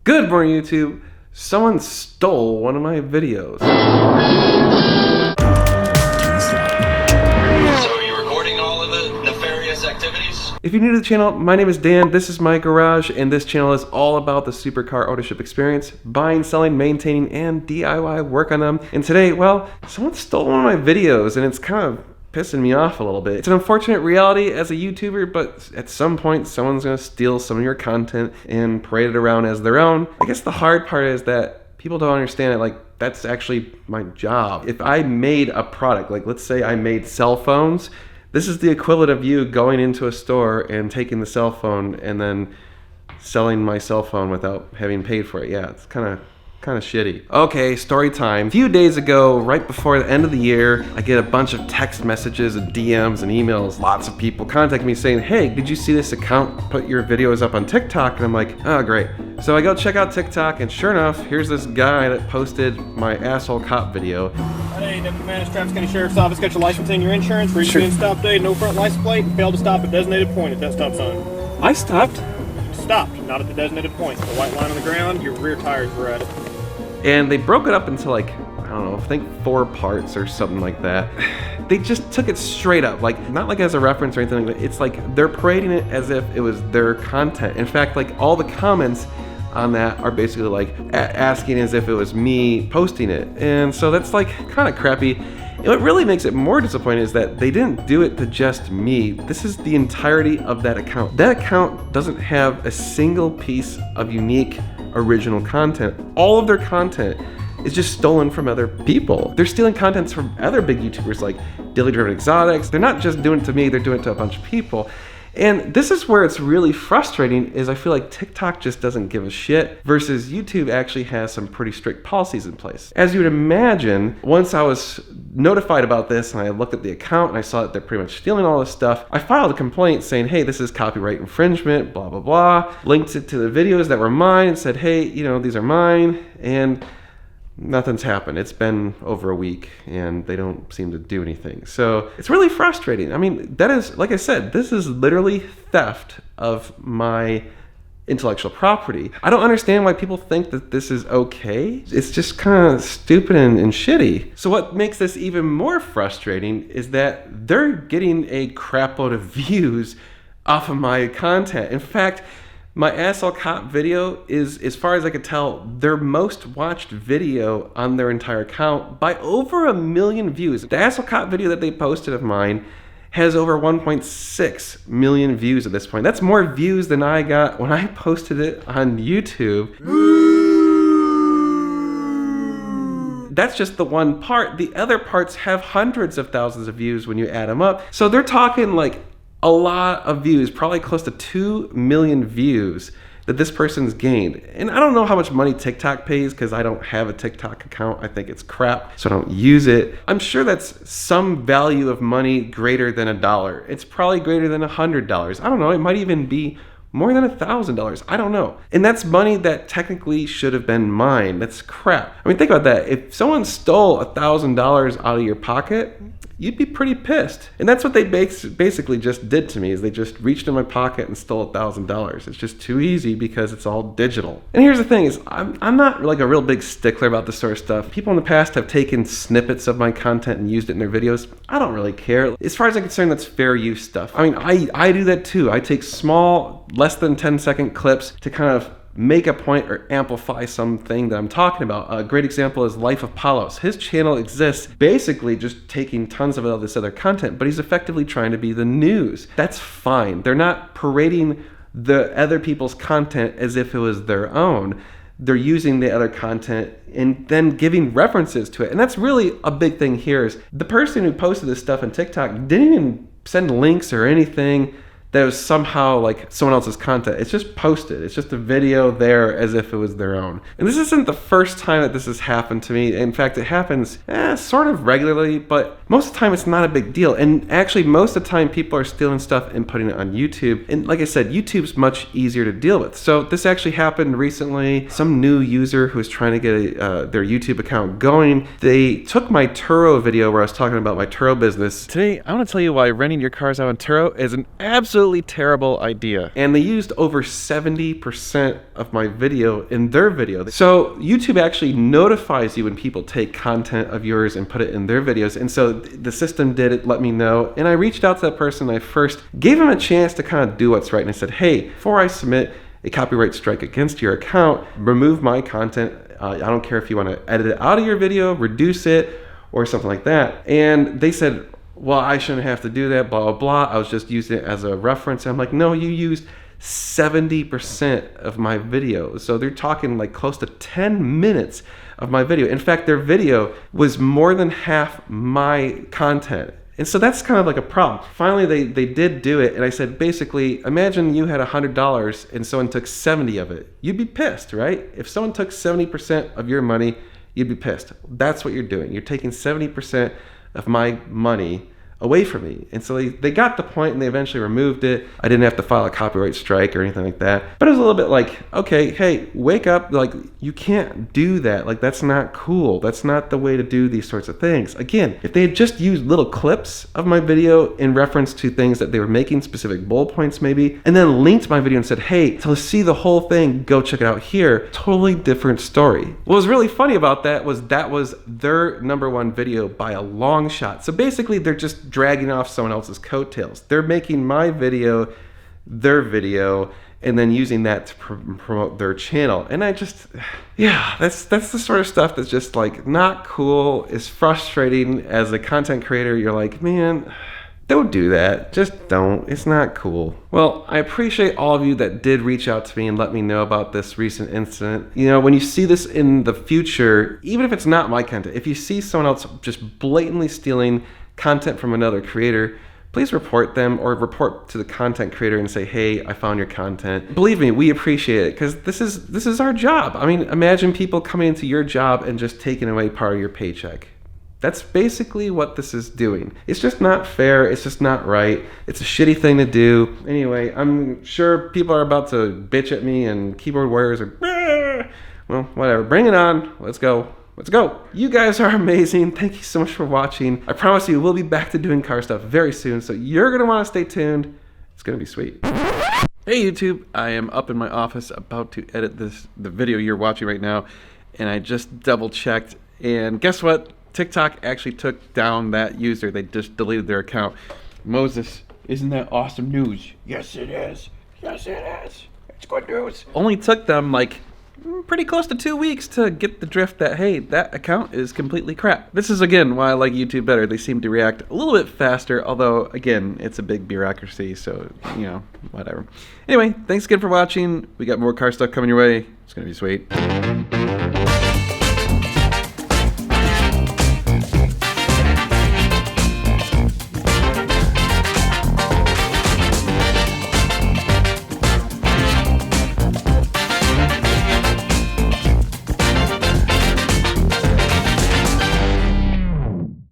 Good morning, YouTube. Someone stole one of my videos. So are you recording all of the nefarious activities? If you're new to the channel, my name is Dan, this is my garage, and this channel is all about the supercar ownership experience, buying, selling, maintaining, and DIY work on them. And today, well, someone stole one of my videos, and it's kind of pissing me off a little bit. It's an unfortunate reality as a YouTuber, but at some point, someone's gonna steal some of your content and parade it around as their own. I guess the hard part is that people don't understand it, like, that's actually my job. If I made a product, like let's say I made cell phones, this is the equivalent of you going into a store and taking the cell phone and then selling my cell phone without having paid for it. Yeah, it's kind of shitty. Okay, story time. A few days ago, right before the end of the year, I get a bunch of text messages and DMs and emails. Lots of people contact me saying, hey, did you see this account put your videos up on TikTok? And I'm like, oh, great. So I go check out TikTok, and sure enough, here's this guy that posted my asshole cop video. Hey, Deputy Manager, Travis County Sheriff's Office, got your license and your insurance. Reason being stop date, no front license plate, and failed to stop at designated point at that stop sign. I stopped. Stopped, not at the designated point. The white line on the ground, your rear tires were at it. And they broke it up into like, I don't know, I think 4 parts or something like that. They just took it straight up, like not like as a reference or anything like that. It's like they're parading it as if it was their content. In fact, like all the comments on that are basically like asking as if it was me posting it. And so that's like kind of crappy. And what really makes it more disappointing is that they didn't do it to just me. This is the entirety of that account. That account doesn't have a single piece of unique original content. All of their content is just stolen from other people. They're stealing contents from other big YouTubers like Daily Driven Exotics. They're not just doing it to me, they're doing it to a bunch of people. And this is where it's really frustrating, is I feel like TikTok just doesn't give a shit versus YouTube actually has some pretty strict policies in place. As you would imagine, once I was notified about this and I looked at the account and I saw that they're pretty much stealing all this stuff, I filed a complaint saying, hey, this is copyright infringement, blah, blah, blah. Linked it to the videos that were mine and said, hey, you know, these are mine. And nothing's happened. It's been over a week and they don't seem to do anything. So it's really frustrating. I mean, that is, like I said, this is literally theft of my intellectual property. I don't understand why people think that this is okay. It's just kind of stupid and shitty. So what makes this even more frustrating is that they're getting a crap load of views off of my content. In fact, my asshole cop video is, as far as I could tell, their most watched video on their entire account by over 1 million views. The asshole cop video that they posted of mine has over 1.6 million views at this point. That's more views than I got when I posted it on YouTube. That's just the one part. The other parts have hundreds of thousands of views when you add them up. So they're talking like a lot of views, probably close to 2 million views that this person's gained. And I don't know how much money TikTok pays because I don't have a TikTok account. I think it's crap, so I don't use it. I'm sure that's some value of money greater than $1. It's probably greater than $100. I don't know, it might even be more than $1,000. I don't know. And that's money that technically should have been mine. That's crap. I mean, think about that. If someone stole $1,000 out of your pocket, you'd be pretty pissed. And that's what they basically just did to me, is they just reached in my pocket and stole $1,000. It's just too easy because it's all digital. And here's the thing is, I'm not like a real big stickler about this sort of stuff. People in the past have taken snippets of my content and used it in their videos. I don't really care. As far as I'm concerned, that's fair use stuff. I mean, I do that too. I take small, less than 10-second clips to kind of make a point or amplify something that I'm talking about. A great example is Life of Palos. His channel exists basically just taking tons of all this other content, but he's effectively trying to be the news. That's fine. They're not parading the other people's content as if it was their own. They're using the other content and then giving references to it. And that's really a big thing here, is the person who posted this stuff on TikTok didn't even send links or anything that was somehow like someone else's content. It's just posted. It's just a video there as if it was their own. And this isn't the first time that this has happened to me. In fact, it happens sort of regularly, but most of the time it's not a big deal. And actually, most of the time people are stealing stuff and putting it on YouTube. And like I said, YouTube's much easier to deal with. So this actually happened recently. Some new user who was trying to get their YouTube account going, they took my Turo video where I was talking about my Turo business. Today, I want to tell you why renting your cars out on Turo is an absolute absolutely terrible idea. And they used over 70% of my video in their video. So YouTube actually notifies you when people take content of yours and put it in their videos. And so the system did it, let me know. And I reached out to that person. I first gave him a chance to kind of do what's right. And I said, hey, before I submit a copyright strike against your account, remove my content. I don't care if you want to edit it out of your video, reduce it, or something like that. And they said, well, I shouldn't have to do that, blah, blah, blah. I was just using it as a reference. And I'm like, no, you used 70% of my video. So they're talking like close to 10 minutes of my video. In fact, their video was more than half my content. And so that's kind of like a problem. Finally, they did do it. And I said, basically, imagine you had $100 and someone took 70 of it. You'd be pissed, right? If someone took 70% of your money, you'd be pissed. That's what you're doing. You're taking 70% of my money away from me. And so they got the point and they eventually removed it. I didn't have to file a copyright strike or anything like that. But it was a little bit like, okay, hey, wake up. Like, you can't do that. Like, that's not cool. That's not the way to do these sorts of things. Again, if they had just used little clips of my video in reference to things that they were making, specific bullet points maybe, and then linked my video and said, hey, to see the whole thing, go check it out here. Totally different story. What was really funny about that was their #1 video by a long shot. So basically, they're just dragging off someone else's coattails. They're making my video their video and then using that to promote their channel. And I just, yeah, that's the sort of stuff that's just like not cool. It's frustrating as a content creator. You're like, man, don't do that. Just don't. It's not cool. Well, I appreciate all of you that did reach out to me and let me know about this recent incident. You know, when you see this in the future, even if it's not my content, if you see someone else just blatantly stealing content from another creator, please report them or report to the content creator and say, hey, I found your content. Believe me, we appreciate it because this is our job. I mean, imagine people coming into your job and just taking away part of your paycheck. That's basically what this is doing. It's just not fair. It's just not right. It's a shitty thing to do. Anyway, I'm sure people are about to bitch at me and keyboard warriors are, well, whatever. Bring it on. Let's go. Let's go. You guys are amazing. Thank you so much for watching. I promise you we'll be back to doing car stuff very soon, so you're going to want to stay tuned. It's going to be sweet. Hey YouTube, I am up in my office about to edit the video you're watching right now, and I just double checked, and guess what? TikTok actually took down that user. They just deleted their account. Moses, isn't that awesome news? Yes, it is. Yes, it is. It's good news. Only took them like pretty close to 2 weeks to get the drift that, hey, that account is completely crap. This is, again, why I like YouTube better. They seem to react a little bit faster, although, again, it's a big bureaucracy, so, you know, whatever. Anyway, thanks again for watching. We got more car stuff coming your way. It's going to be sweet.